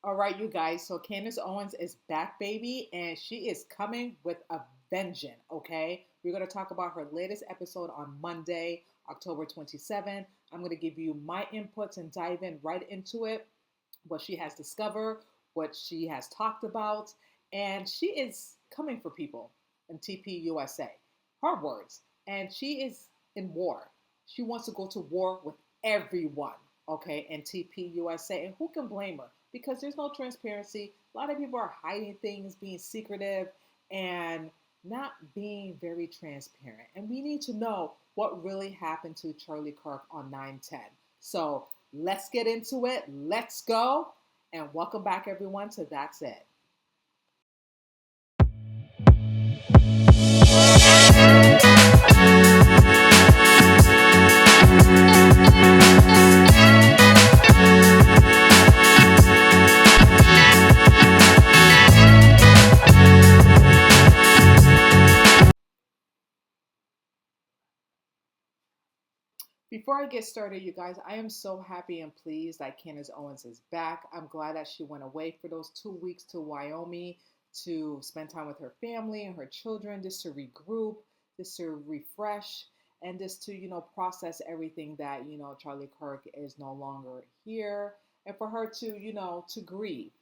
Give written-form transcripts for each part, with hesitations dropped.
All right, you guys. So Candace Owens is back, baby, and she is coming with a vengeance. Okay, we're gonna talk about her latest episode on Monday, October 27th. I'm gonna give you my inputs and dive in right into it. What she has discovered, what she has talked about, and she is coming for people in TPUSA. Her words, and she is in war. She wants to go to war with everyone, okay, in TPUSA. And who can blame her? Because there's no transparency. A lot of people are hiding things, being secretive, and not being very transparent. And we need to know what really happened to Charlie Kirk on 9/10. So let's get into it. Let's go. And welcome back, everyone, to That's It. Before I get started, you guys, I am so happy and pleased that Candace Owens is back. I'm glad that she went away for those 2 weeks to Wyoming to spend time with her family and her children, just to regroup, just to refresh, and just to, process everything that, Charlie Kirk is no longer here, and for her to, to grieve.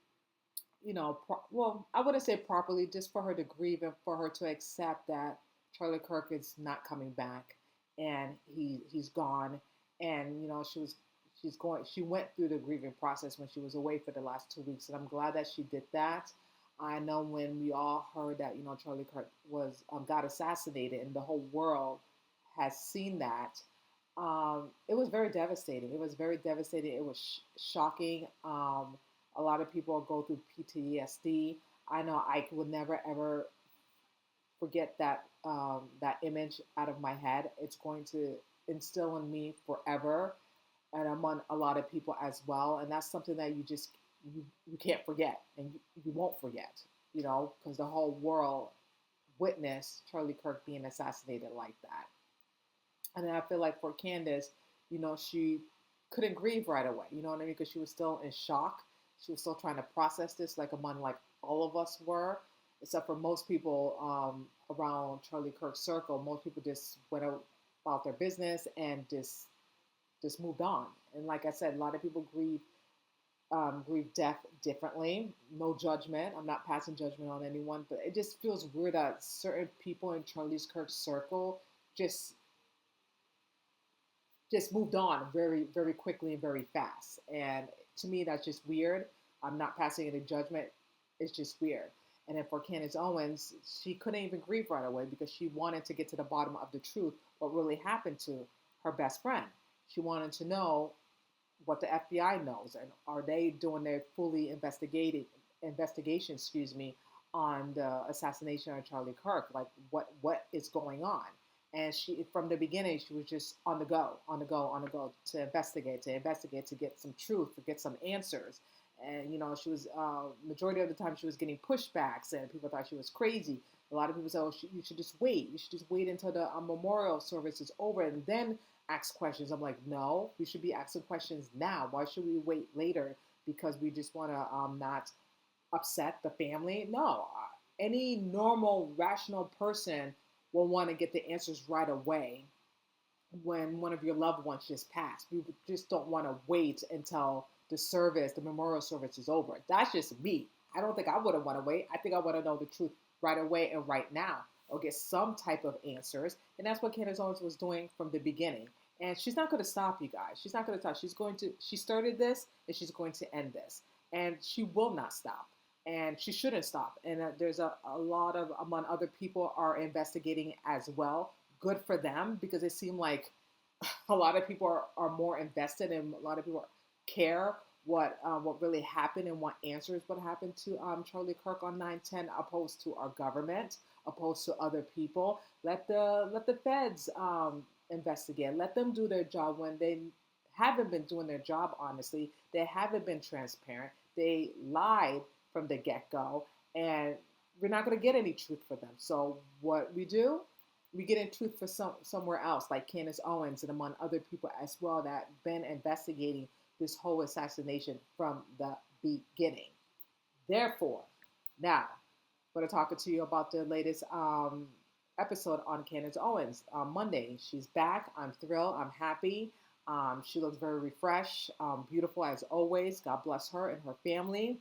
Well, I wouldn't say properly, just for her to grieve and for her to accept that Charlie Kirk is not coming back and he's gone. And she went through the grieving process when she was away for the last 2 weeks, and I'm glad that she did that. I know when we all heard that Charlie Kirk was got assassinated and the whole world has seen that. It was very devastating. It was very devastating. It was shocking. A lot of people go through PTSD. I know I would never ever forget that image out of my head. It's going to instill in me forever, and among a lot of people as well. And that's something that you can't forget, and you won't forget. Because the whole world witnessed Charlie Kirk being assassinated like that. And then I feel like for Candace, she couldn't grieve right away. You know what I mean? Because she was still in shock. She was still trying to process this, like among like all of us were, except for most people around Charlie Kirk's circle. Most people just went about their business and just moved on. And like I said, a lot of people grieve death differently. No judgment. I'm not passing judgment on anyone, but it just feels weird that certain people in Charlie Kirk's circle just just moved on very, very quickly and very fast. And to me, that's just weird. I'm not passing any judgment. It's just weird. And then for Candace Owens, she couldn't even grieve right away because she wanted to get to the bottom of the truth, what really happened to her best friend. She wanted to know what the FBI knows, and are they doing their fully investigated investigation, on the assassination of Charlie Kirk? Like what is going on? And she, from the beginning, she was just on the go, on the go, on the go to investigate, to get some truth, to get some answers. And she was majority of the time she was getting pushbacks, and people thought she was crazy. A lot of people said, "Oh, you should just wait. You should just wait until the memorial service is over and then ask questions." I'm like, no, we should be asking questions now. Why should we wait later because we just want to not upset the family? No, any normal, rational person will want to get the answers right away when one of your loved ones just passed. We just don't want to wait until the memorial service is over. That's just me. I don't think I would have want to wait. I think I want to know the truth right away and right now, or get some type of answers. And that's what Candace Owens was doing from the beginning. And she's not going to stop, you guys. She's not going to stop. She started this and she's going to end this. And she will not stop. And she shouldn't stop. And there's a lot of, among other people, are investigating as well. Good for them, because it seemed like a lot of people are more invested, and a lot of people care what really happened and what answers what happened to Charlie Kirk on 9/10, opposed to our government, opposed to other people. Let the feds investigate. Let them do their job when they haven't been doing their job. Honestly, they haven't been transparent. They lied from the get go, and we're not going to get any truth for them. So what we do, we get in truth for somewhere else, like Candace Owens and among other people as well that been investigating this whole assassination from the beginning. Therefore, now I'm going to talk to you about the latest episode on Candace Owens on Monday. She's back. I'm thrilled. I'm happy. She looks very refreshed, beautiful as always. God bless her and her family.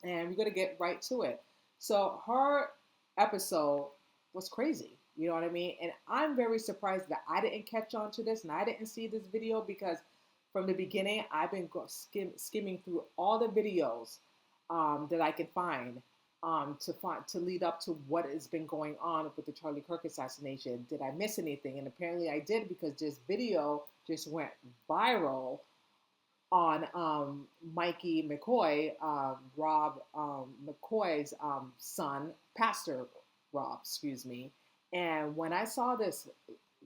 And we're going to get right to it. So her episode was crazy. You know what I mean? And I'm very surprised that I didn't catch on to this and I didn't see this video, because from the beginning, I've been skimming through all the videos that I can find to lead up to what has been going on with the Charlie Kirk assassination. Did I miss anything? And apparently I did, because this video just went viral on Mikey McCoy, Rob McCoy's son, Pastor Rob, excuse me. And when I saw this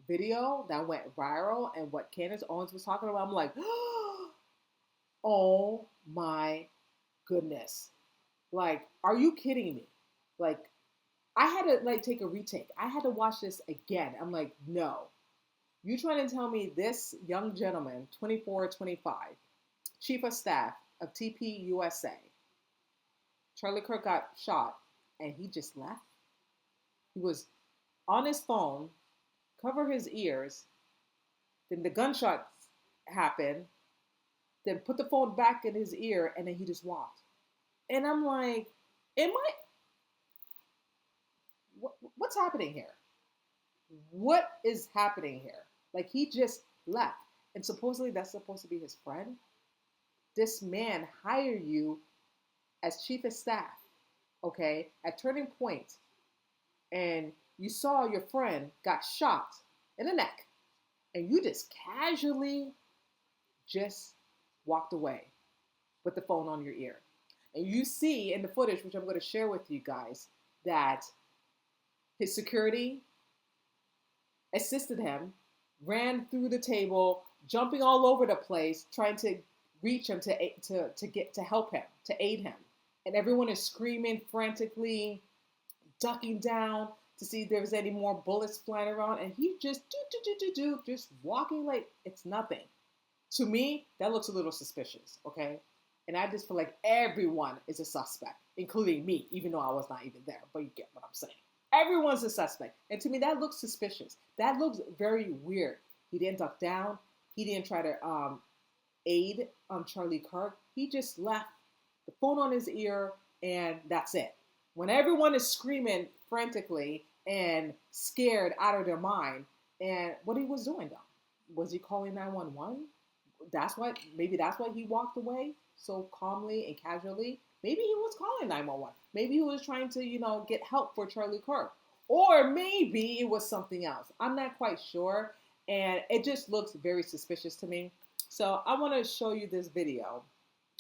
video that went viral and what Candace Owens was talking about, I'm like, oh my goodness. Like, are you kidding me? Like, I had to take a retake. I had to watch this again. I'm like, no. You trying to tell me this young gentleman, 24, 25, chief of staff of TPUSA, Charlie Kirk got shot and he just left? He was on his phone, cover his ears, then the gunshots happened, then put the phone back in his ear, and then he just walked. And I'm like, what's happening here? What is happening here? Like, he just left. And supposedly that's supposed to be his friend. This man hired you as chief of staff, okay, at Turning Point, and you saw your friend got shot in the neck, and you just casually just walked away with the phone on your ear. And you see in the footage, which I'm going to share with you guys, that his security assisted him, ran through the table, jumping all over the place, trying to reach him to help him, to aid him. And everyone is screaming frantically, ducking down to see if there was any more bullets flying around. And he just just walking like it's nothing. To me, that looks a little suspicious, okay? And I just feel like everyone is a suspect, including me, even though I was not even there. But you get what I'm saying. Everyone's a suspect. And to me, that looks suspicious. That looks very weird. He didn't duck down. He didn't try to aid Charlie Kirk. He just left the phone on his ear, and that's it. When everyone is screaming frantically and scared out of their mind, and what he was doing though? Was he calling 911? Maybe that's why he walked away so calmly and casually. Maybe he was calling 911. Maybe he was trying to, get help for Charlie Kirk. Or maybe it was something else. I'm not quite sure. And it just looks very suspicious to me. So I want to show you this video.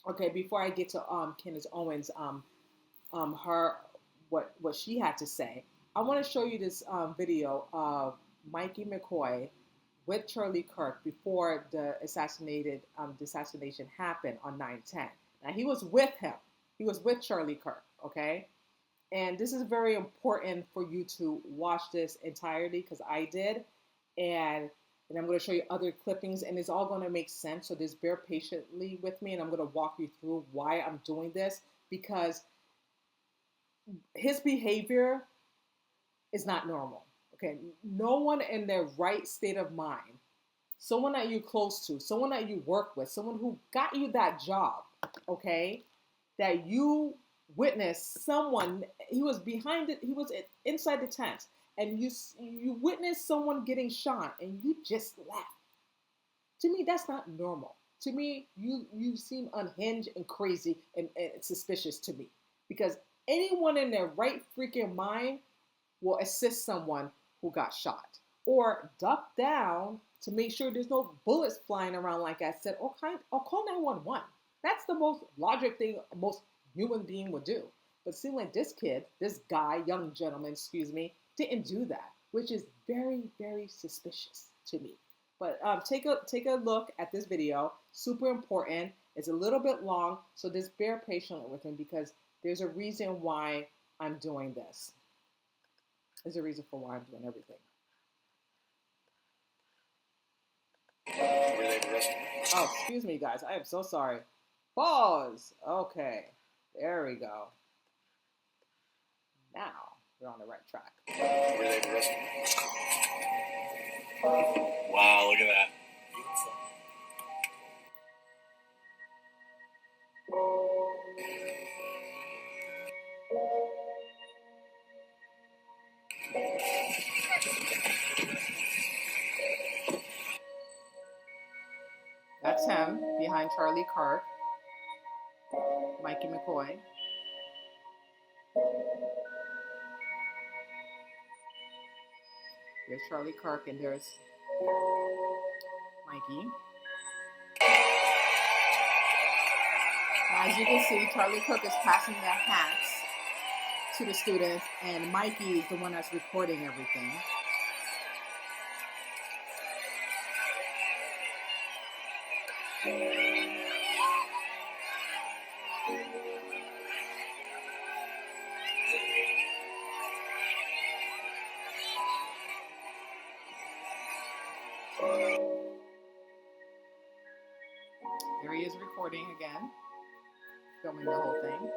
Okay, before I get to Candace Owens, what she had to say, I want to show you this video of Mikey McCoy with Charlie Kirk before the assassination happened on 9/10. Now, he was with him. He was with Charlie Kirk, okay? And this is very important for you to watch this entirely, because I did. And I'm going to show you other clippings, and it's all going to make sense. So just bear patiently with me, and I'm going to walk you through why I'm doing this, because his behavior is not normal. Okay, no one in their right state of mind, someone that you're close to, someone that you work with, someone who got you that job, okay, that you witnessed someone, he was behind it, he was inside the tent, and you witnessed someone getting shot, and you just left. To me, that's not normal. To me, you seem unhinged and crazy and suspicious to me, because anyone in their right freaking mind will assist someone who got shot, or duck down to make sure there's no bullets flying around, like I said, or call 911. That's the most logic thing most human being would do. But it seemed like this young gentleman, excuse me, didn't do that, which is very, very suspicious to me. But take a look at this video. Super important. It's a little bit long, so just bear patiently with him, because there's a reason why I'm doing this. There's a reason for why I'm doing everything. Were they arrested? Oh, excuse me, guys. I am so sorry. Pause. Okay. There we go. Now we're on the right track. Wow, look at that. That's him behind Charlie Kirk, Mikey McCoy. There's Charlie Kirk and there's Mikey. As you can see, Charlie Kirk is passing the hats to the students, and Mikey is the one that's recording everything. There he is recording again, filming the whole thing.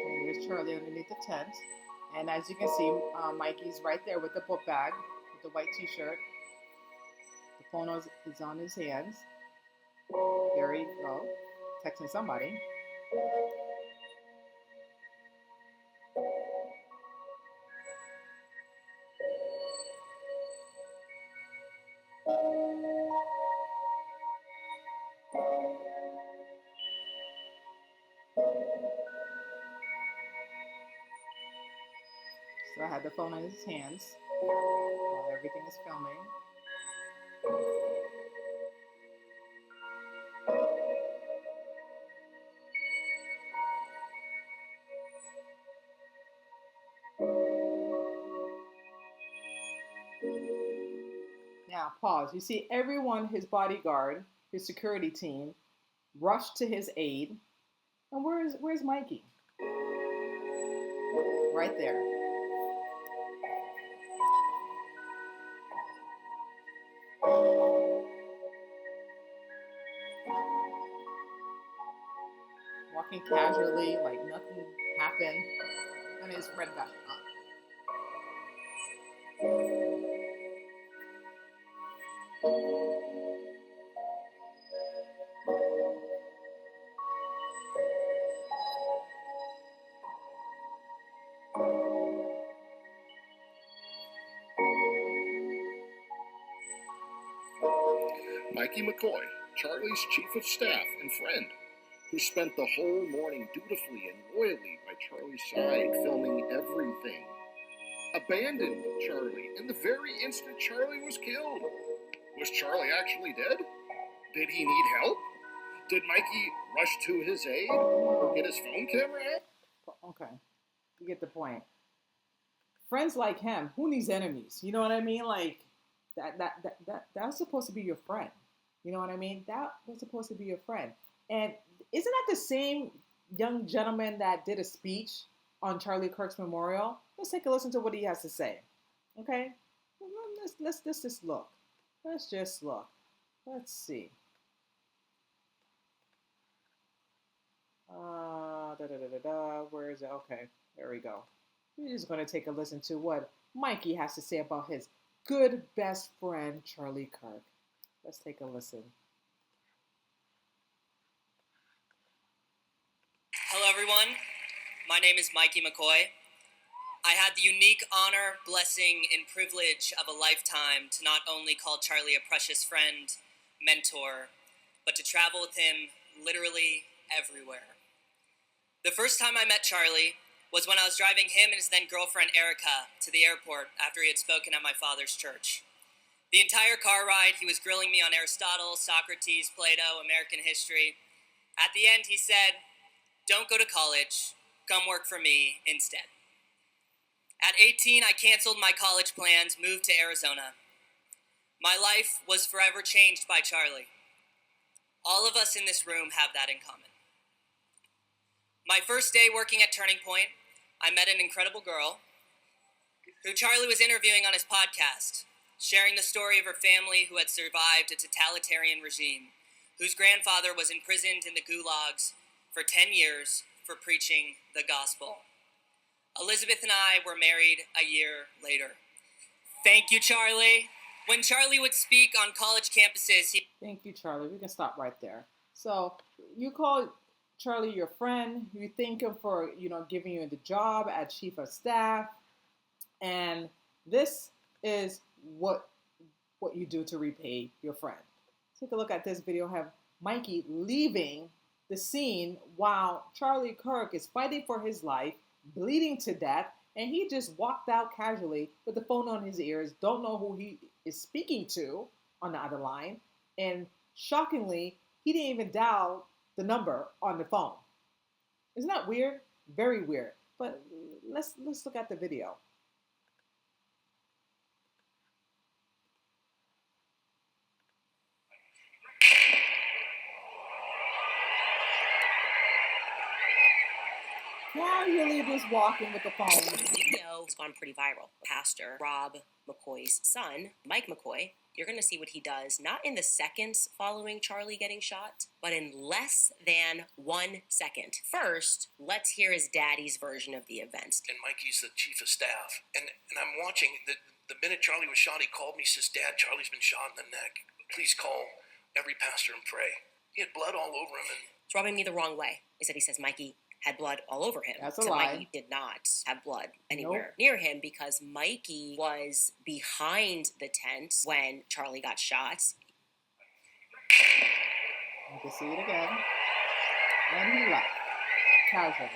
And here's Charlie underneath the tent. And as you can see, Mikey's right there with the book bag, with the white t-shirt. The phone is on his hands. There he go, texting somebody. So I had the phone in his hands while everything is filming. Now, pause. You see everyone, his bodyguard, his security team, rushed to his aid. And where's Mikey? Right there. Walking casually, like nothing happened. And his friend got up. Mikey McCoy, Charlie's chief of staff and friend, who spent the whole morning dutifully and loyally by Charlie's side, filming everything, abandoned Charlie in the very instant Charlie was killed. Was Charlie actually dead? Did he need help? Did Mikey rush to his aid? Get his phone camera out? Okay, you get the point. Friends like him, who needs enemies? You know what I mean? Like that's supposed to be your friend. You know what I mean? That was supposed to be your friend. And isn't that the same young gentleman that did a speech on Charlie Kirk's memorial? Let's take a listen to what he has to say. Okay? Let's just look. Let's just look. Let's see. Where is it? Okay, there we go. We're just going to take a listen to what Mikey has to say about his good best friend, Charlie Kirk. Let's take a listen. Hello, everyone. My name is Mikey McCoy. I had the unique honor, blessing, and privilege of a lifetime to not only call Charlie a precious friend, mentor, but to travel with him literally everywhere. The first time I met Charlie was when I was driving him and his then girlfriend Erica to the airport after he had spoken at my father's church. The entire car ride, he was grilling me on Aristotle, Socrates, Plato, American history. At the end, he said, "Don't go to college, come work for me instead." At 18, I canceled my college plans, moved to Arizona. My life was forever changed by Charlie. All of us in this room have that in common. My first day working at Turning Point, I met an incredible girl who Charlie was interviewing on his podcast, sharing the story of her family who had survived a totalitarian regime, whose grandfather was imprisoned in the gulags for 10 years for preaching the gospel. Elizabeth and I were married a year later. Thank you, Charlie. When Charlie would speak on college campuses, Thank you, Charlie. We can stop right there. So you call Charlie your friend. You thank him for, giving you the job as chief of staff. And this is what you do to repay your friend. Take a look at this video. Have Mikey leaving the scene while Charlie Kirk is fighting for his life, bleeding to death, and he just walked out casually with the phone on his ears, don't know who he is speaking to on the other line, and shockingly, he didn't even dial the number on the phone. Isn't that weird? Very weird. But let's look at the video. Casually just walking with the phone. The video has gone pretty viral. Pastor Rob McCoy's son, Mike McCoy, you're going to see what he does, not in the seconds following Charlie getting shot, but in less than 1 second. First, let's hear his daddy's version of the events. And Mikey's the chief of staff. And I'm watching, the minute Charlie was shot, he called me, says, "Dad, Charlie's been shot in the neck. Please call every pastor and pray." He had blood all over him. It's rubbing me the wrong way, is that he says Mikey had blood all over him. That's a lie. Mikey did not have blood anywhere near him because Mikey was behind the tent when Charlie got shot. You can see it again. And he left. Casually.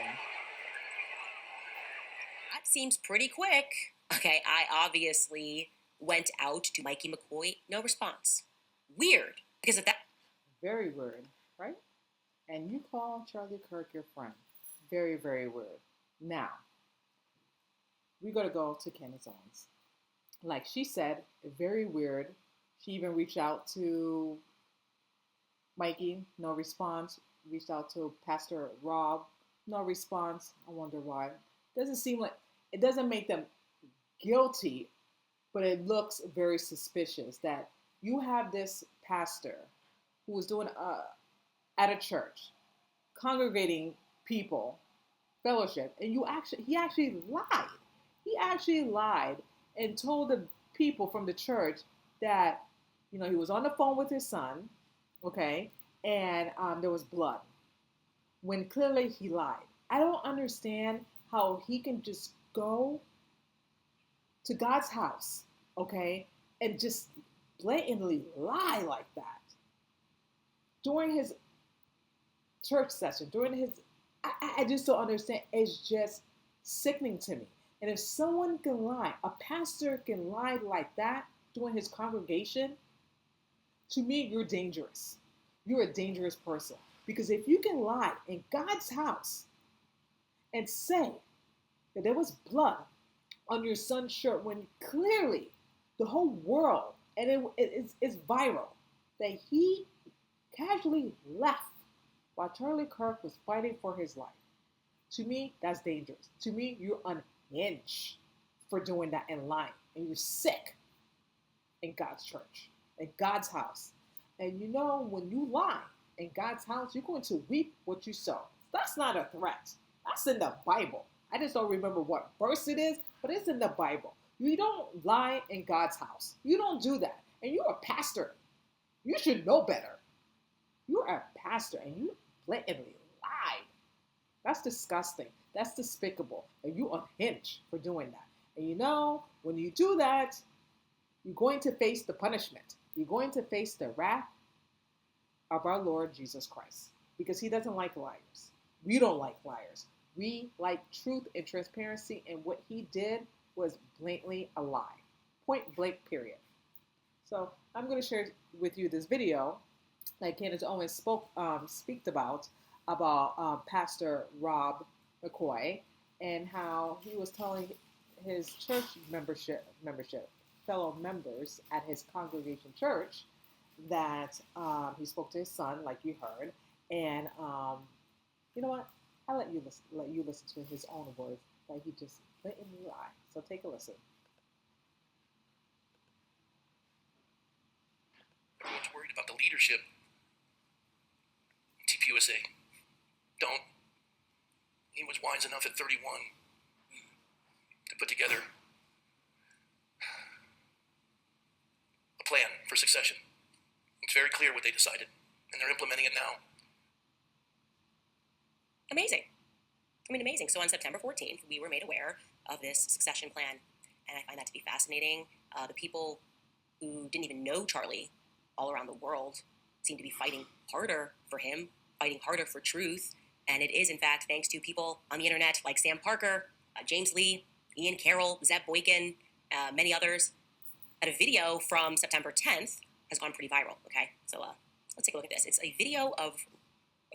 That seems pretty quick. Okay, I obviously went out to Mikey McCoy. No response. Weird. Because of that. Very weird, right? And you call Charlie Kirk your friend. Very, very weird. Now, we got to go to Candace Owens. Like she said, very weird. She even reached out to Mikey, no response. Reached out to Pastor Rob, no response. I wonder why. Doesn't seem like, it doesn't make them guilty, but it looks very suspicious that you have this pastor who was doing at a church, congregating people, fellowship, and he actually lied. He actually lied and told the people from the church that, he was on the phone with his son, okay, and there was blood, when clearly he lied. I don't understand how he can just go to God's house, okay, and just blatantly lie like that during his church session, during his, I just don't understand. It's just sickening to me. And if someone can lie, a pastor can lie like that during his congregation, to me, you're dangerous. You're a dangerous person. Because if you can lie in God's house and say that there was blood on your son's shirt when clearly the whole world, and it's viral, that he casually left while Charlie Kirk was fighting for his life. To me, that's dangerous. To me, you're unhinged for doing that and lying. And you're sick in God's church, in God's house. And when you lie in God's house, you're going to reap what you sow. That's not a threat. That's in the Bible. I just don't remember what verse it is, but it's in the Bible. You don't lie in God's house. You don't do that. And you're a pastor. You should know better. You're a pastor and you blatantly lied. That's disgusting. That's despicable. And you unhinged for doing that. And when you do that, you're going to face the punishment. You're going to face the wrath of our Lord Jesus Christ. Because he doesn't like liars. We don't like liars. We like truth and transparency. And what he did was blatantly a lie. Point blank, period. So I'm going to share with you this video that Candace Owens spoke about Pastor Rob McCoy, and how he was telling his church membership, fellow members at his congregation church, that he spoke to his son, like you heard, and you know what? I'll let you listen to his own words that he just blatantly lied. So take a listen. Everyone's worried about the leadership. TPUSA. Don't. He was wise enough at 31 to put together a plan for succession. It's very clear what they decided, and they're implementing it now. Amazing. I mean, amazing. So on September 14th, we were made aware of this succession plan, and I find that to be fascinating. The people who didn't even know Charlie all around the world seem to be fighting harder for him, fighting harder for truth, and it is, in fact, thanks to people on the internet like Sam Parker, James Lee, Ian Carroll, Zeb Boykin, many others, that a video from September 10th has gone pretty viral, okay? So let's take a look at this. It's a video of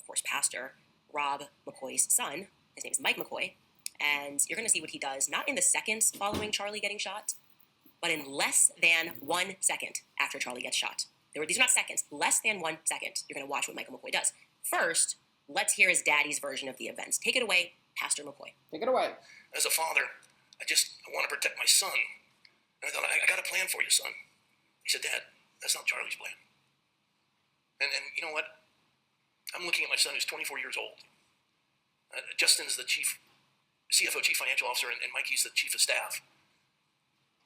course, Pastor Rob McCoy's son. His name is Mike McCoy, and you're going to see what he does, not in the seconds following Charlie getting shot, but in less than 1 second after Charlie gets shot. These are not seconds, less than 1 second. You're going to watch what Michael McCoy does. First, let's hear his daddy's version of the events. Take it away, Pastor McCoy. Take it away. As a father, I want to protect my son. And I thought, I got a plan for you, son. He said, Dad, that's not Charlie's plan. And you know what? I'm looking at my son who's 24 years old. Justin's the CFO, chief financial officer, and Mikey's the chief of staff.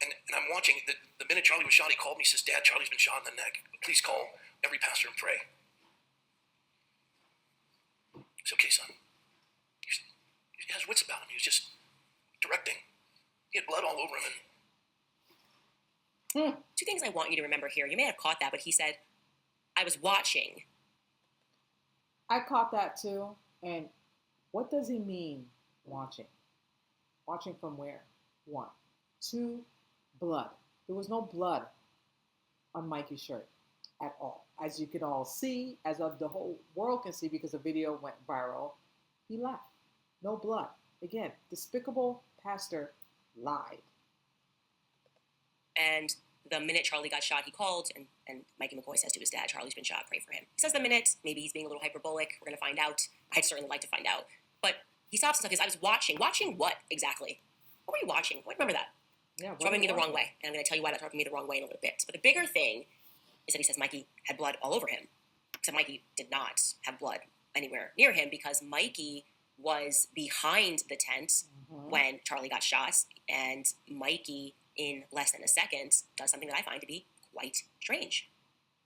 And I'm watching, the minute Charlie was shot, he called me, says, Dad, Charlie's been shot in the neck. Please call every pastor and pray. I said, okay, son. He has wits about him. He was just directing. He had blood all over him. And Two things I want you to remember here. You may have caught that, but he said, I was watching. I caught that too. And what does he mean, watching? Watching from where? 1. 2, blood. There was no blood on Mikey's shirt at all. As you can all see, as of the whole world can see, because the video went viral, he lied. No blood. Again, despicable pastor lied. And the minute Charlie got shot, he called, and Mikey McCoy says to his dad, Charlie's been shot, pray for him. He says the minute, maybe he's being a little hyperbolic, we're going to find out. I'd certainly like to find out. But he stops and says, I was watching. Watching what exactly? What were you watching? What, remember that? Yeah, It's rubbing me the wrong way. And I'm going to tell you why that's rubbing me the wrong way in a little bit. But the bigger thing is that he says Mikey had blood all over him. Except Mikey did not have blood anywhere near him, because Mikey was behind the tent when Charlie got shot. And Mikey, in less than a second, does something that I find to be quite strange.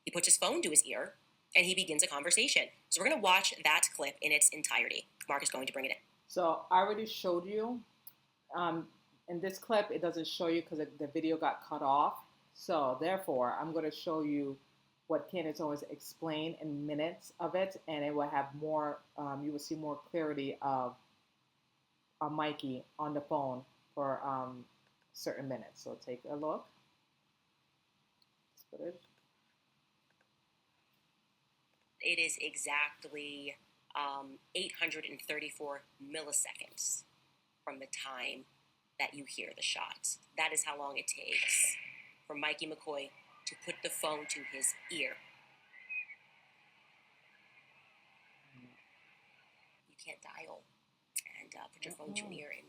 He puts his phone to his ear, and he begins a conversation. So we're going to watch that clip in its entirety. Mark is going to bring it in. So I already showed you. In this clip, it doesn't show you because the video got cut off. So therefore, I'm going to show you what Candace Owens explained in minutes of it, and it will have more, you will see more clarity of Mikey on the phone for certain minutes. So take a look. Let's put it. It is exactly 834 milliseconds from the time that you hear the shot. That is how long it takes for Mikey McCoy to put the phone to his ear. You can't dial and put your phone to an ear in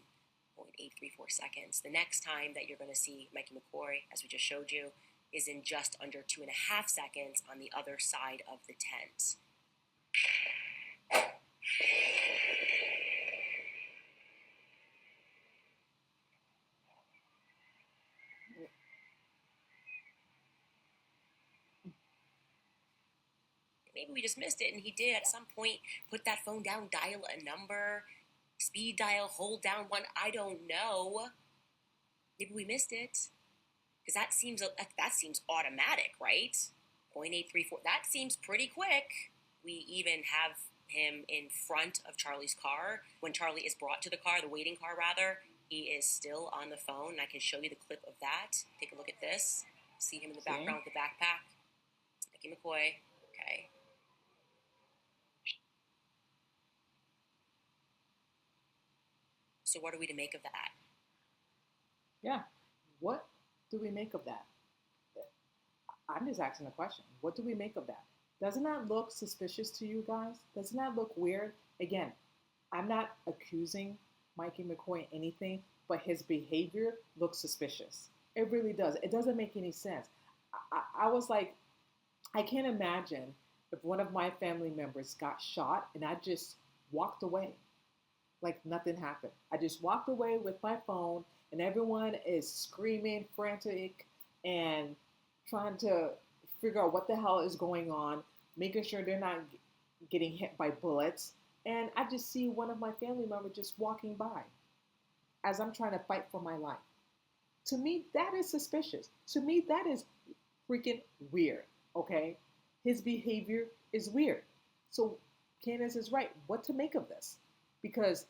0.834 seconds. The next time that you're going to see Mikey McCoy, as we just showed you, is in just under 2.5 seconds on the other side of the tent. Maybe we just missed it, and he did at some point put that phone down, dial a number, speed dial, hold down 1. I don't know. Maybe we missed it, because that seems automatic, right? 0.834. That seems pretty quick. We even have him in front of Charlie's car. When Charlie is brought to the car, the waiting car rather, he is still on the phone. And I can show you the clip of that. Take a look at this. See him in the background with the backpack. Mikey McCoy. Okay. So what are we to make of that? Yeah. What do we make of that? I'm just asking a question. What do we make of that? Doesn't that look suspicious to you guys? Doesn't that look weird? Again, I'm not accusing Mikey McCoy anything, but his behavior looks suspicious. It really does. It doesn't make any sense. I was like, I can't imagine if one of my family members got shot and I just walked away like nothing happened. I just walked away with my phone and everyone is screaming, frantic, and trying to figure out what the hell is going on, making sure they're not getting hit by bullets. And I just see one of my family members just walking by as I'm trying to fight for my life. To me, that is suspicious. To me, that is freaking weird, okay? His behavior is weird. So Candace is right. What to make of this? Because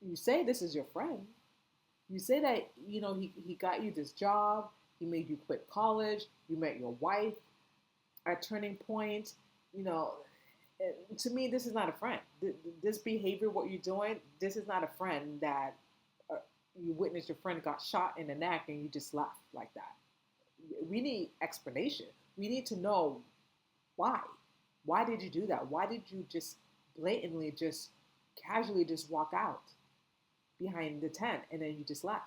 you say this is your friend. You say that, he got you this job. He made you quit college. You met your wife at Turning Point. To me, this is not a friend. This behavior, what you're doing, this is not a friend that you witnessed your friend got shot in the neck and you just left like that. We need explanation. We need to know why. Why did you do that? Why did you just blatantly, just casually just walk out behind the tent and then you just left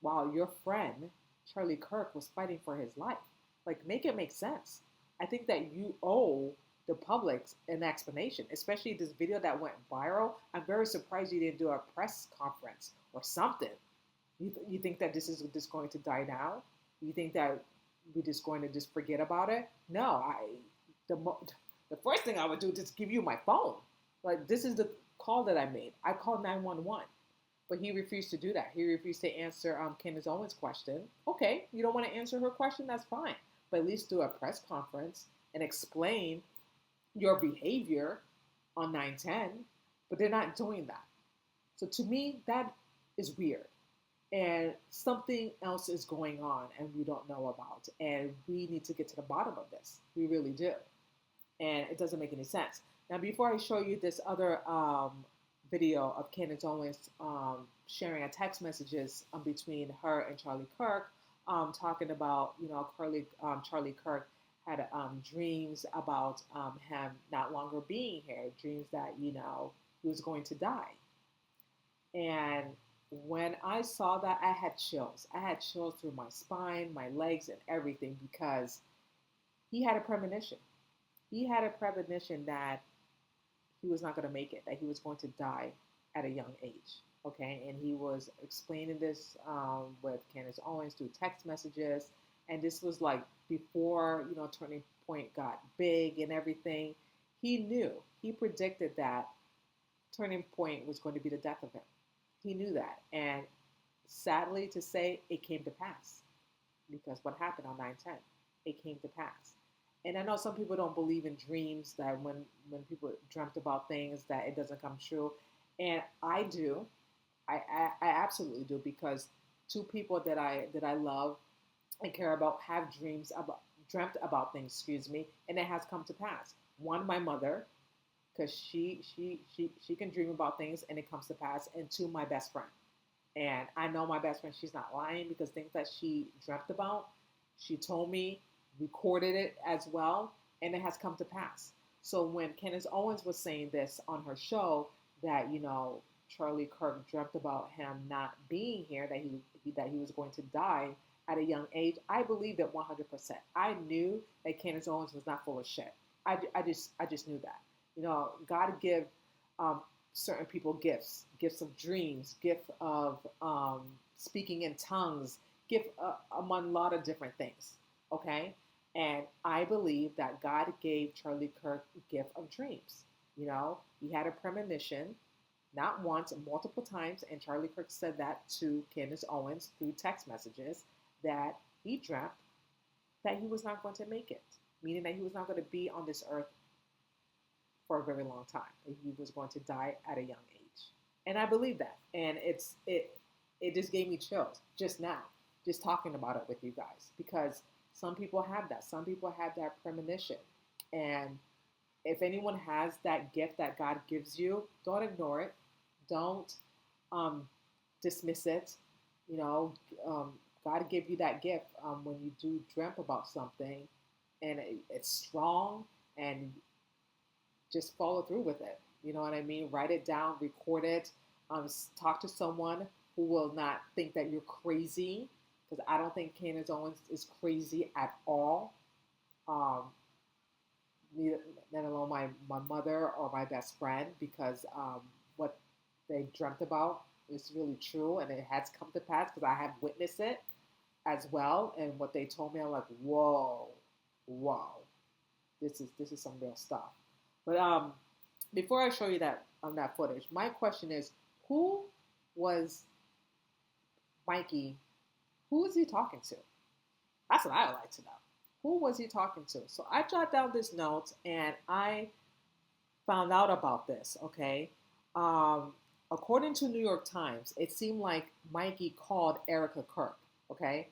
while your friend, Charlie Kirk, was fighting for his life? Like, make it make sense. I think that you owe the public an explanation, especially this video that went viral. I'm very surprised you didn't do a press conference or something. You think that this is just going to die down? You think that we're just going to just forget about it? No, the first thing I would do is just give you my phone. Like, this is the call that I made. I called 911, but he refused to do that. He refused to answer Candace Owens' question. Okay, you don't want to answer her question? That's fine. But at least do a press conference and explain your behavior on 910, but they're not doing that. So to me, that is weird. And something else is going on and we don't know about. And we need to get to the bottom of this. We really do. And it doesn't make any sense. Now, before I show you this other video of Candace Owens sharing a text messages between her and Charlie Kirk, talking about, Charlie Kirk had dreams about him not longer being here, dreams that, he was going to die. And when I saw that, I had chills. I had chills through my spine, my legs, and everything, because he had a premonition. He had a premonition that he was not going to make it, that he was going to die at a young age. Okay, and he was explaining this with Candace Owens through text messages, and this was like before Turning Point got big and everything. He knew, he predicted that Turning Point was going to be the death of him. He knew that, and sadly to say, it came to pass, because what happened on 9/10, it came to pass. And I know some people don't believe in dreams, that when people dreamt about things that it doesn't come true, and I do. I absolutely do, because two people that I love and care about have dreamt about things, and it has come to pass. One, my mother, because she can dream about things and it comes to pass. And two, my best friend. And I know my best friend, she's not lying, because things that she dreamt about, she told me, recorded it as well, and it has come to pass. So when Candace Owens was saying this on her show, that Charlie Kirk dreamt about him not being here, that he was going to die at a young age, I believed it 100%. I knew that Candace Owens was not full of shit. I just knew that. God give certain people gifts of dreams, gift of speaking in tongues, gift among a lot of different things. Okay, and I believe that God gave Charlie Kirk a gift of dreams. He had a premonition, not once, multiple times, and Charlie Kirk said that to Candace Owens through text messages, that he dreamt that he was not going to make it, meaning that he was not going to be on this earth for a very long time. He was going to die at a young age. And I believe that. And it just gave me chills just now, just talking about it with you guys, because some people have that. Some people have that premonition. And if anyone has that gift that God gives you, don't ignore it. Don't dismiss it. You know, God give you that gift when you do dream about something, and it's strong, and just follow through with it. You know what I mean? Write it down, record it, talk to someone who will not think that you're crazy, because I don't think Candace Owens is crazy at all. Um, neither, let alone my mother or my best friend, because what they dreamt about is really true and it has come to pass because I have witnessed it as well. And what they told me, I'm like, whoa, whoa, this is some real stuff. But before I show you that footage, my question is, who was Mikey? Who was he talking to? That's what I would like to know. Who was he talking to? So I jotted down this note and I found out about this. Okay, according to New York Times, it seemed like Mikey called Erica Kirk. Okay,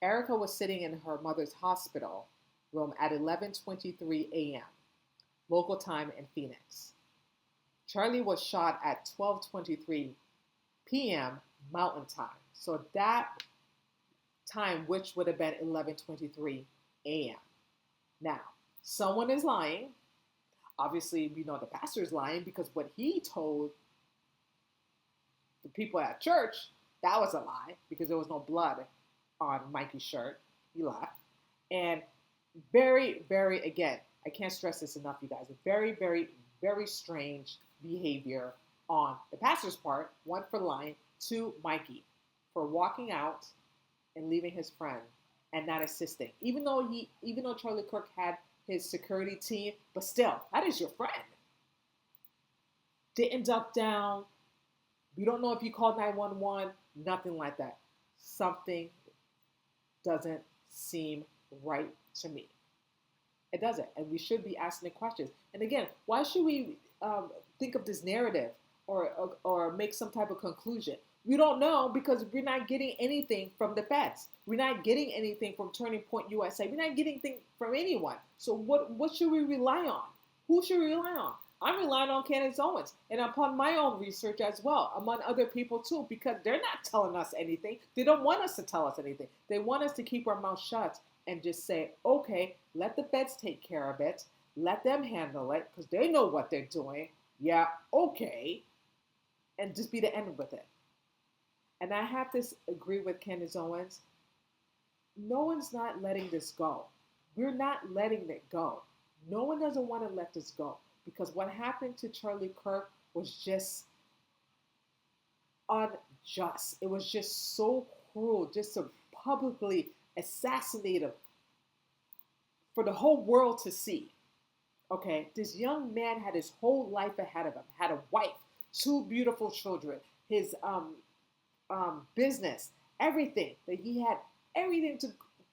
Erica was sitting in her mother's hospital room at 11:23 a.m. local time in Phoenix. Charlie was shot at 12:23 p.m. Mountain Time. So that time, which would have been 11:23 a.m. Now, someone is lying. Obviously, we know the pastor is lying because what he told the people at church, that was a lie because there was no blood on Mikey's shirt. He lied. And very, very, again, I can't stress this enough, you guys. Very, very, very strange behavior on the pastor's part. One, for lying. Two, Mikey for walking out and leaving his friend and not assisting. Even though Charlie Kirk had his security team, but still, that is your friend. Didn't duck down. We don't know if you called 911, nothing like that. Something doesn't seem right to me. It doesn't. And we should be asking the questions. And again, why should we think of this narrative or make some type of conclusion? We don't know because we're not getting anything from the feds. We're not getting anything from Turning Point USA. We're not getting anything from anyone. So what should we rely on? Who should we rely on? I'm relying on Candace Owens and upon my own research as well, among other people too, because they're not telling us anything. They don't want us to tell us anything. They want us to keep our mouth shut and just say, okay, let the feds take care of it. Let them handle it because they know what they're doing. Yeah, okay. And just be the end with it. And I have to agree with Candace Owens. No one's not letting this go. We're not letting it go. No one doesn't want to let this go because what happened to Charlie Kirk was just unjust. It was just so cruel just to publicly assassinate him for the whole world to see. Okay, this young man had his whole life ahead of him, had a wife, two beautiful children, his business, everything that he had, everything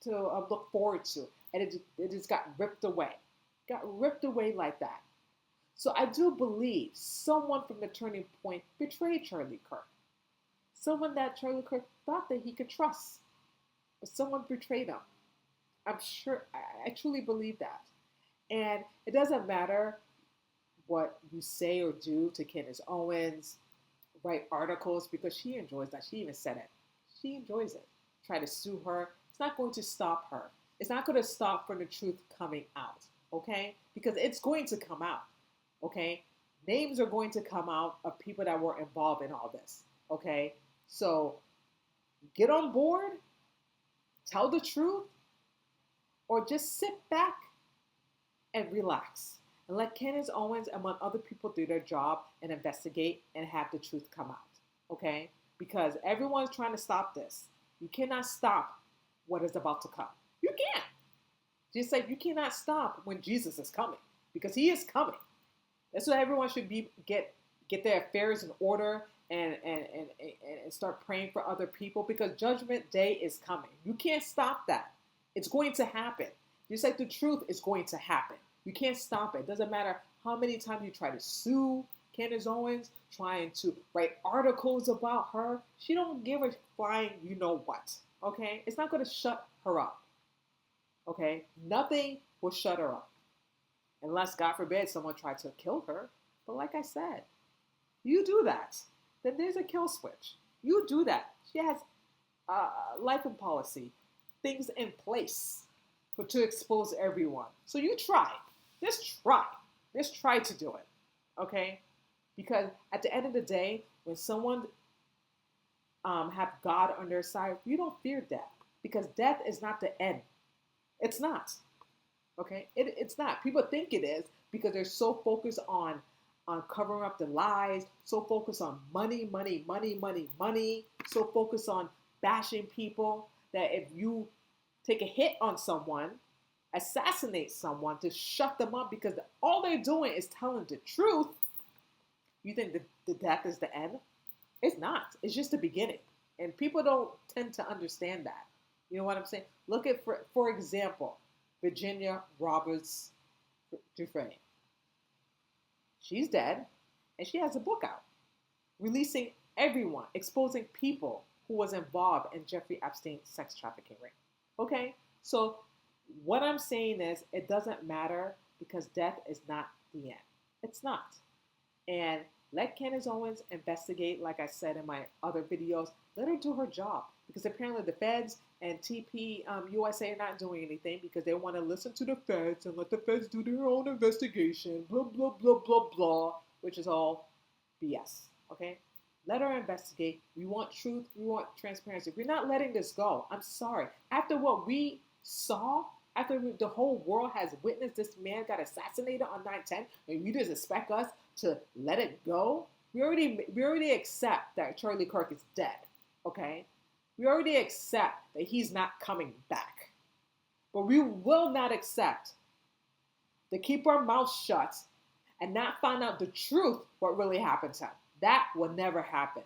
to look forward to, and it just got ripped away like that. So I do believe someone from the Turning Point betrayed Charlie Kirk, someone that Charlie Kirk thought that he could trust, but someone betrayed him. I'm sure, I truly believe that, and it doesn't matter what you say or do to Candace Owens. Write articles because she enjoys that. She even said it. She enjoys it. Try to sue her. It's not going to stop her. It's not going to stop from the truth coming out, okay? Because it's going to come out, okay? Names are going to come out of people that were involved in all this, okay? So get on board, tell the truth, or just sit back and relax. And let Candace Owens, among other people, do their job and investigate and have the truth come out, okay? Because everyone's trying to stop this. You cannot stop what is about to come. You can't. Just like you cannot stop when Jesus is coming, because he is coming. That's why everyone should get their affairs in order and start praying for other people, because Judgment Day is coming. You can't stop that. It's going to happen. Just like the truth is going to happen. You can't stop it. It doesn't matter how many times you try to sue Candace Owens, trying to write articles about her. She don't give a flying you know what, okay? It's not going to shut her up, okay? Nothing will shut her up unless, God forbid, someone tried to kill her. But like I said, you do that, then there's a kill switch. You do that. She has life and policy, things in place to expose everyone. So you try. Just try to do it. Okay? Because at the end of the day, when someone have God on their side, you don't fear death. Because death is not the end. It's not. Okay? It's not. People think it is because they're so focused on covering up the lies, so focused on money, so focused on bashing people that if you take a hit on someone, assassinate someone to shut them up because all they're doing is telling the truth, you think that the death is the end? It's not. It's just the beginning. And people don't tend to understand that. You know what I'm saying? Look at, for example, Virginia Roberts Dufresne. She's dead, and she has a book out, releasing everyone, exposing people who was involved in Jeffrey Epstein's sex trafficking ring. Okay? So what I'm saying is it doesn't matter because death is not the end. It's not. And let Candace Owens investigate, like I said in my other videos. Let her do her job because apparently the feds and TPUSA are not doing anything because they want to listen to the feds and let the feds do their own investigation, blah, blah, blah, blah, blah, which is all BS, okay? Let her investigate. We want truth. We want transparency. We're not letting this go. I'm sorry. After what we saw, after the whole world has witnessed this man got assassinated on 9/10, and you just expect us to let it go? We already accept that Charlie Kirk is dead, okay? We already accept that he's not coming back. But we will not accept to keep our mouths shut and not find out the truth what really happened to him. That will never happen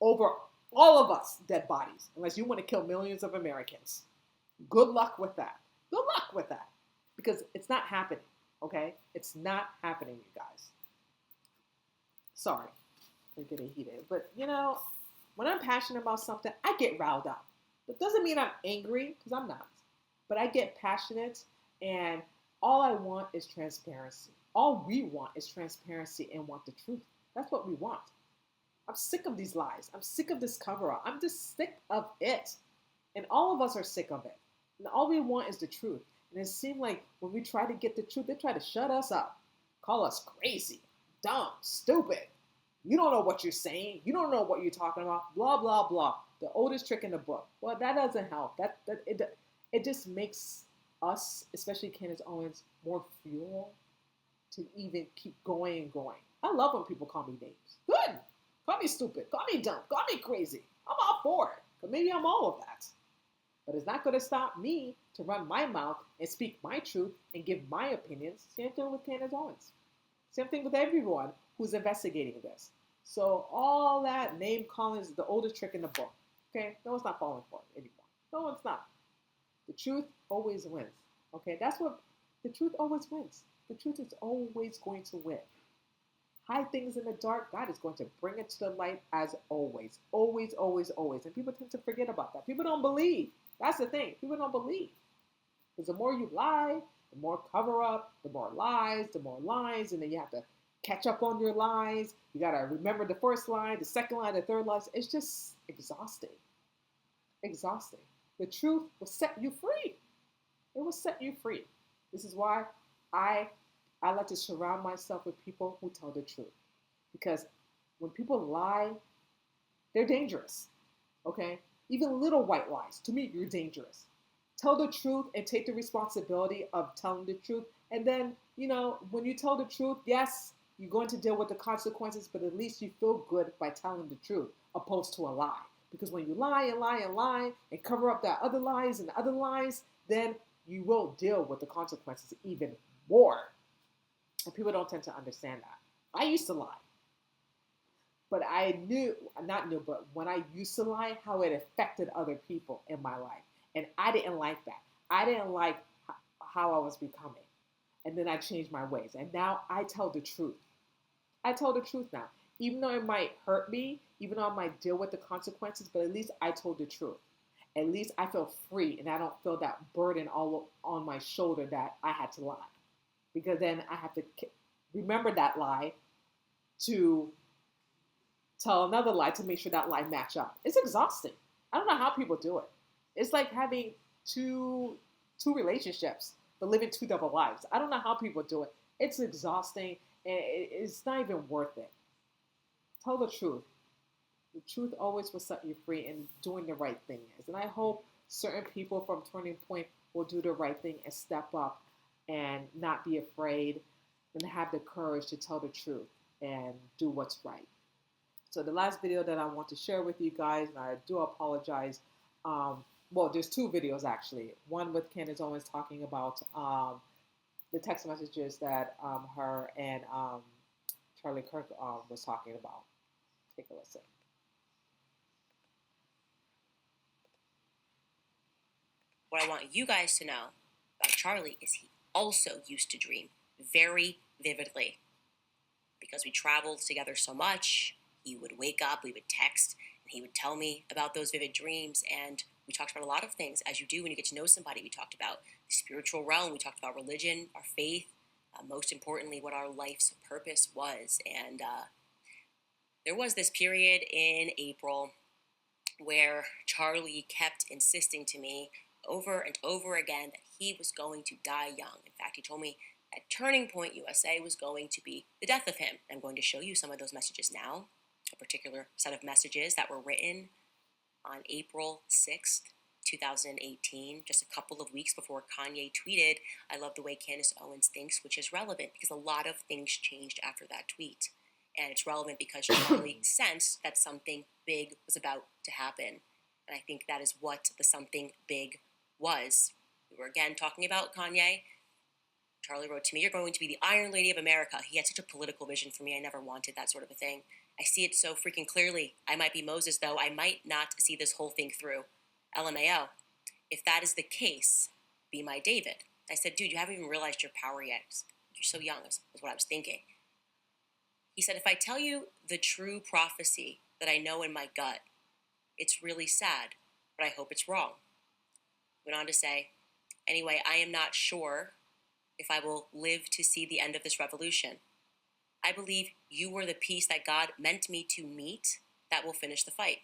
over all of us dead bodies, unless you want to kill millions of Americans. Good luck with that. Good luck with that. Because it's not happening, okay? It's not happening, you guys. Sorry for getting heated. But, you know, when I'm passionate about something, I get riled up. It doesn't mean I'm angry, because I'm not. But I get passionate, and all I want is transparency. All we want is transparency and want the truth. That's what we want. I'm sick of these lies. I'm sick of this cover-up. I'm just sick of it. And all of us are sick of it. And all we want is the truth. And it seemed like when we try to get the truth, they try to shut us up, call us crazy, dumb, stupid. You don't know what you're saying. You don't know what you're talking about. Blah, blah, blah. The oldest trick in the book. Well, that doesn't help. It just makes us, especially Candace Owens, more fuel to even keep going and going. I love when people call me names. Good. Call me stupid. Call me dumb. Call me crazy. I'm all for it. But maybe I'm all of that. But it's not going to stop me to run my mouth and speak my truth and give my opinions. Same thing with Candace Owens. Same thing with everyone who's investigating this. So all that name calling is the oldest trick in the book. Okay? No one's not falling for it anymore. No one's not. The truth always wins. Okay? That's what the truth always wins. The truth is always going to win. Hide things in the dark, God is going to bring it to the light as always. Always, always, always. And people tend to forget about that. People don't believe. That's the thing. People don't believe. Because the more you lie, the more cover up, the more lies, and then you have to catch up on your lies. You got to remember the first line, the second line, the third line. It's just exhausting. Exhausting. The truth will set you free. It will set you free. This is why I like to surround myself with people who tell the truth. Because when people lie, they're dangerous. Okay? Even little white lies, to me, you're dangerous. Tell the truth and take the responsibility of telling the truth. And then, you know, when you tell the truth, yes, you're going to deal with the consequences, but at least you feel good by telling the truth opposed to a lie. Because when you lie and lie and lie and cover up that other lies and other lies, then you will deal with the consequences even more. And people don't tend to understand that. I used to lie. But but when I used to lie, how it affected other people in my life. And I didn't like that. I didn't like how I was becoming. And then I changed my ways. And now I tell the truth. I tell the truth now. Even though it might hurt me, even though I might deal with the consequences, but at least I told the truth. At least I feel free and I don't feel that burden all on my shoulder that I had to lie. Because then I have to remember that lie to tell another lie to make sure that lie match up. It's exhausting. I don't know how people do it. It's like having two relationships, but living two double lives. I don't know how people do it. It's exhausting, and it's not even worth it. Tell the truth. The truth always will set you free, and doing the right thing is. And I hope certain people from Turning Point will do the right thing and step up and not be afraid and have the courage to tell the truth and do what's right. So the last video that I want to share with you guys, and I do apologize. Well, there's two videos actually. One with Candace Owens talking about the text messages that her and Charlie Kirk was talking about. Take a listen. What I want you guys to know about Charlie is he also used to dream very vividly. Because we traveled together so much, he would wake up, we would text, and he would tell me about those vivid dreams. And we talked about a lot of things, as you do when you get to know somebody. We talked about the spiritual realm, we talked about religion, our faith, most importantly, what our life's purpose was. And there was this period in April where Charlie kept insisting to me over and over again that he was going to die young. In fact, he told me that Turning Point USA was going to be the death of him. I'm going to show you some of those messages now, a particular set of messages that were written on April 6th, 2018, just a couple of weeks before Kanye tweeted, "I love the way Candace Owens thinks," which is relevant because a lot of things changed after that tweet. And it's relevant because Charlie sensed that something big was about to happen. And I think that is what the something big was. We were again talking about Kanye. Charlie wrote to me, "You're going to be the Iron Lady of America." He had such a political vision for me. I never wanted that sort of a thing. I see it so freaking clearly. I might be Moses, though. I might not see this whole thing through. LMAO. If that is the case, be my David. I said, dude, you haven't even realized your power yet. You're so young, is what I was thinking. He said, if I tell you the true prophecy that I know in my gut, it's really sad, but I hope it's wrong. Went on to say, anyway, I am not sure if I will live to see the end of this revolution. I believe you were the piece that God meant me to meet that will finish the fight.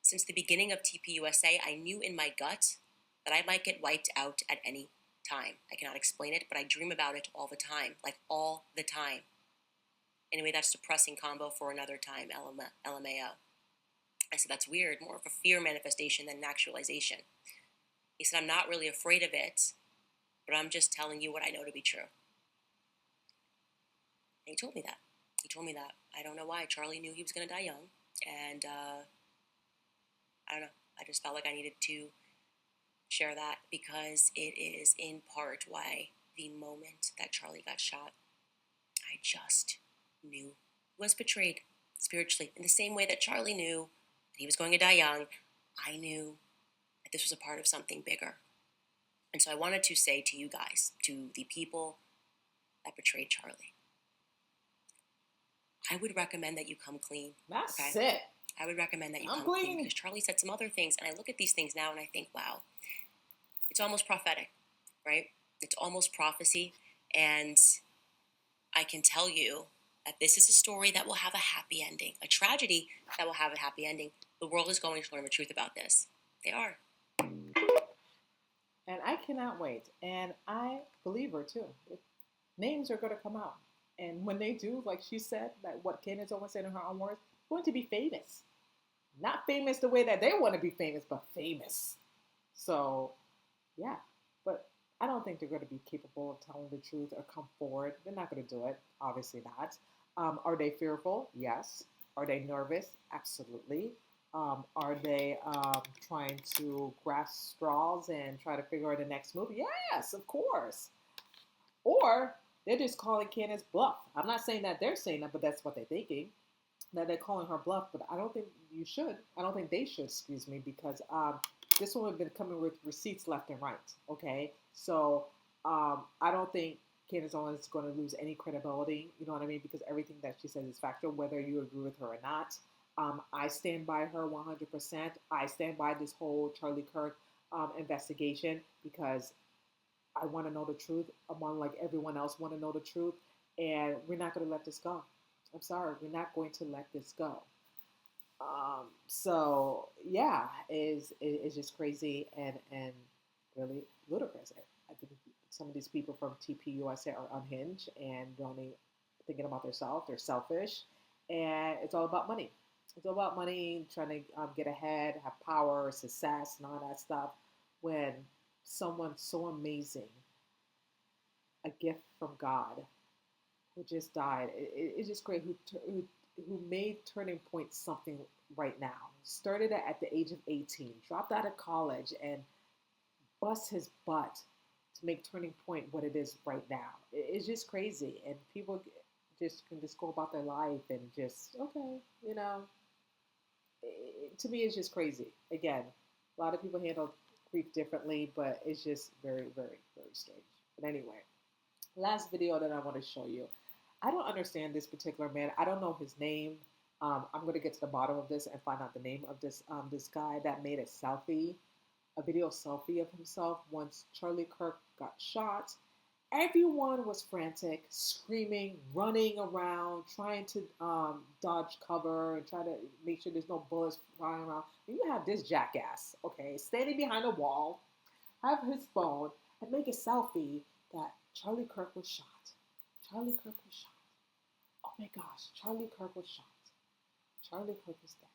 Since the beginning of TPUSA, I knew in my gut that I might get wiped out at any time. I cannot explain it, but I dream about it all the time, like all the time. Anyway, that's depressing combo for another time, LMAO. I said, that's weird, more of a fear manifestation than an actualization. He said, I'm not really afraid of it, but I'm just telling you what I know to be true. And he told me that. I don't know why. Charlie knew he was going to die young. And I don't know. I just felt like I needed to share that because it is in part why the moment that Charlie got shot, I just knew he was betrayed spiritually. In the same way that Charlie knew that he was going to die young, I knew that this was a part of something bigger. And so I wanted to say to you guys, to the people that betrayed Charlie, I would recommend that you come clean. That's it. I would recommend that you come clean because Charlie said some other things, and I look at these things now and I think, wow, it's almost prophetic, right? It's almost prophecy, and I can tell you that this is a story that will have a happy ending, a tragedy that will have a happy ending. The world is going to learn the truth about this. They are. And I cannot wait. And I believe her too. Names are going to come out. And when they do, like she said, that what Candace Owens said in her own words, going to be famous. Not famous the way that they want to be famous, but famous. So, yeah. But I don't think they're going to be capable of telling the truth or come forward. They're not going to do it. Obviously not. Are they fearful? Yes. Are they nervous? Absolutely. Are they trying to grasp straws and try to figure out the next move? Yes, of course. Or they're just calling Candace bluff. I'm not saying that they're saying that, but that's what they're thinking. That they're calling her bluff, but I don't think you should. I don't think they should, excuse me, because this one has been coming with receipts left and right, okay? So I don't think Candace Owens is going to lose any credibility, you know what I mean? Because everything that she says is factual, whether you agree with her or not. I stand by her 100%. I stand by this whole Charlie Kirk investigation because I want to know the truth. Among like everyone else want to know the truth. And we're not going to let this go. I'm sorry. We're not going to let this go. So yeah, is just crazy and really ludicrous. I think some of these people from TPUSA are unhinged and only thinking about themselves. They're selfish, and it's all about money. It's all about money, trying to get ahead, have power, success, and all that stuff. When someone so amazing, a gift from God, who just died, it's just great. Who made Turning Point something right now? Started at the age of 18, dropped out of college, and bust his butt to make Turning Point what it is right now. It's just crazy, and people just can just go about their life and just okay, to me, it's just crazy. Again, a lot of people handle grief differently, but it's just very, very, very strange. But anyway, last video that I want to show you. I don't understand this particular man. I don't know his name. I'm going to get to the bottom of this and find out the name of this guy that made a video selfie of himself once Charlie Kirk got shot. Everyone was frantic, screaming, running around, trying to dodge cover and try to make sure there's no bullets flying around. And you have this jackass, okay, standing behind a wall, have his phone, and make a selfie that Charlie Kirk was shot. Charlie Kirk was shot. Oh my gosh, Charlie Kirk was shot. Charlie Kirk is dead.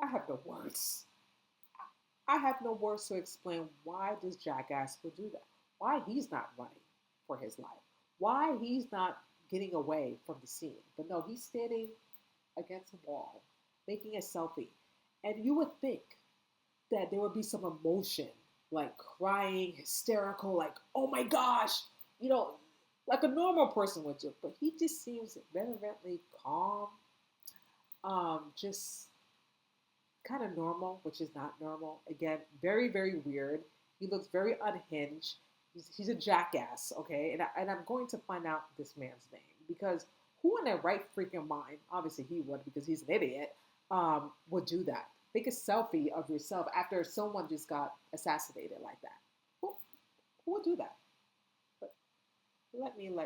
I have no words. I have no words to explain why this jackass would do that. Why he's not running for his life. Why he's not getting away from the scene. But no, he's standing against a wall, making a selfie. And you would think that there would be some emotion, like crying, hysterical, like, oh my gosh, like a normal person would do. But he just seems very calm, just kind of normal, which is not normal. Again, very, very weird. He looks very unhinged. He's a jackass, okay? And I'm going to find out this man's name because who in their right freaking mind, obviously he would because he's an idiot, would do that? Make a selfie of yourself after someone just got assassinated like that. Who would do that? But let you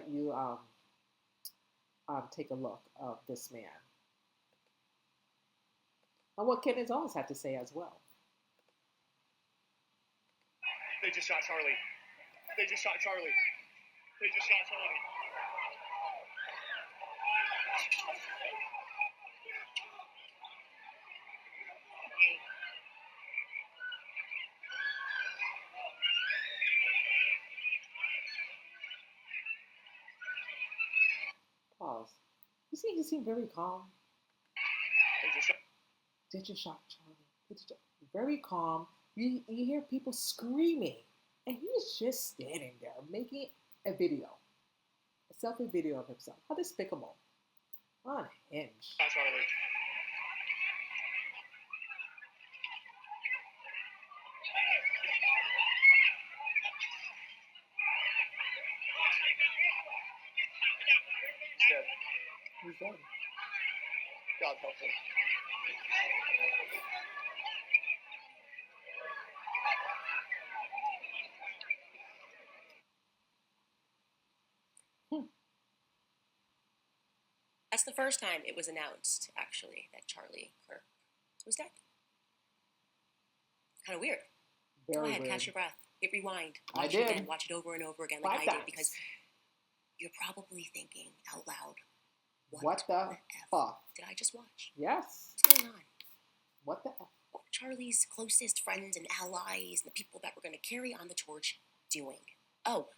take a look of this man. And what Candace Owens had to say as well. They just shot Charlie. They just shot Charlie. They just shot Charlie. Pause. You see, he seemed very calm. They just shot Charlie. Very calm. You hear people screaming, and he's just standing there making a selfie video of himself. How despicable. Unhinged. Charlie. He's dead. God help him. That's the first time it was announced, actually, that Charlie Kirk was dead. Kind of weird. Go ahead, weird. catch your breath. Hit rewind. Watch it again. Watch it over and over again like I did, because you're probably thinking out loud, what the fuck did I just watch? Yes. What's going on? What the F? What were Charlie's closest friends and allies and the people that were going to carry on the torch doing? Oh,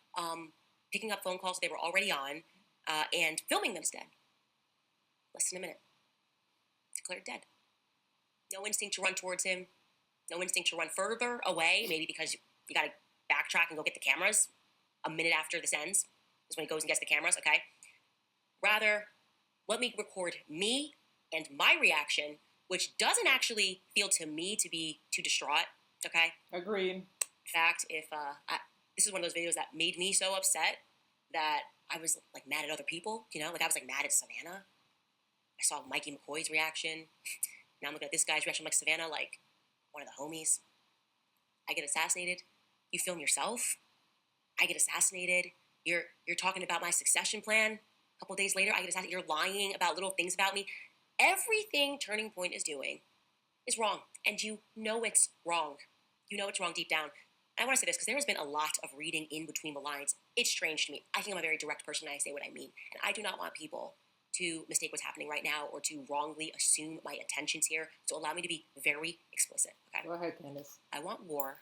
picking up phone calls they were already on and filming them instead. Less than a minute. Declared dead. No instinct to run towards him. No instinct to run further away, maybe because you got to backtrack and go get the cameras a minute after this ends. Is when he goes and gets the cameras, okay? Rather, let me record me and my reaction, which doesn't actually feel to me to be too distraught, okay? Agreed. In fact, if this is one of those videos that made me so upset that I was like mad at other people, like I was like mad at Savannah. I saw Mikey McCoy's reaction. Now I'm looking at this guy's reaction. I'm like, Savannah, like one of the homies. I get assassinated. You film yourself. I get assassinated. You're talking about my succession plan. A couple days later, I get asked, you're lying about little things about me. Everything Turning Point is doing is wrong. And you know it's wrong. You know it's wrong deep down. I want to say this because there has been a lot of reading in between the lines. It's strange to me. I think I'm a very direct person and I say what I mean. And I do not want people to mistake what's happening right now or to wrongly assume my intentions here. So allow me to be very explicit. Okay? Go ahead, Candace. I want war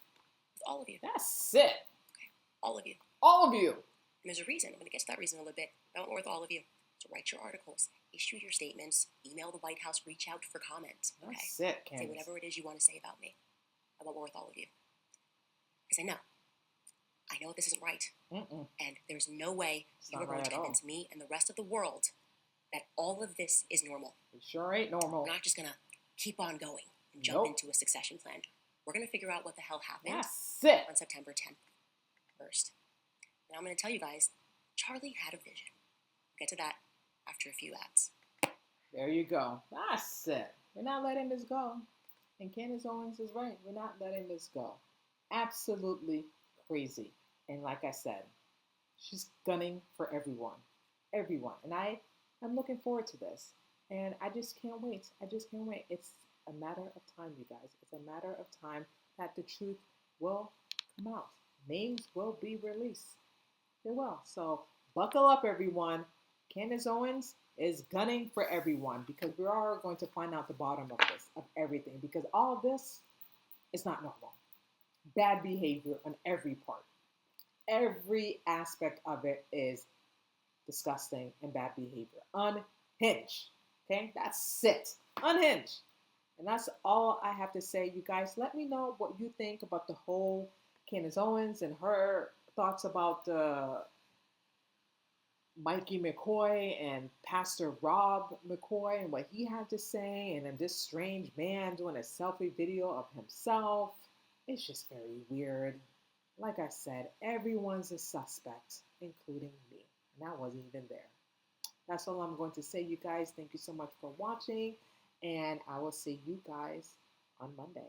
with all of you. That's it. Okay? All of you. All of you. And there's a reason. I'm going to get to that reason in a little bit. I want war with all of you. So write your articles, issue your statements, email the White House, reach out for comments. Okay? That's it, Candace. Say whatever it is you want to say about me. I want war with all of you. Because I know this isn't right. And there's no way you are going to convince me and the rest of the world that all of this is normal. It sure ain't normal. We're not just going to keep on going and jump into a succession plan. We're going to figure out what the hell happened on September 10th first. Now I'm going to tell you guys, Charlie had a vision. We'll get to that after a few ads. There you go. That's it. We're not letting this go. And Candace Owens is right. We're not letting this go. Absolutely crazy. And like I said, she's gunning for everyone. Everyone. And I'm looking forward to this. And I just can't wait. I just can't wait. It's a matter of time, you guys. It's a matter of time that the truth will come out. Names will be released. They will. So buckle up, everyone. Candace Owens is gunning for everyone because we are going to find out the bottom of this, of everything. Because all of this is not normal. Bad behavior on every part. Every aspect of it is disgusting and bad behavior. Unhinged. Okay? That's it. Unhinged. And that's all I have to say. You guys, let me know what you think about the whole Candace Owens and her thoughts about Mikey McCoy and Pastor Rob McCoy and what he had to say. And then this strange man doing a selfie video of himself. It's just very weird. Like I said, everyone's a suspect, including me. And I wasn't even there. That's all I'm going to say, you guys. Thank you so much for watching. And I will see you guys on Monday.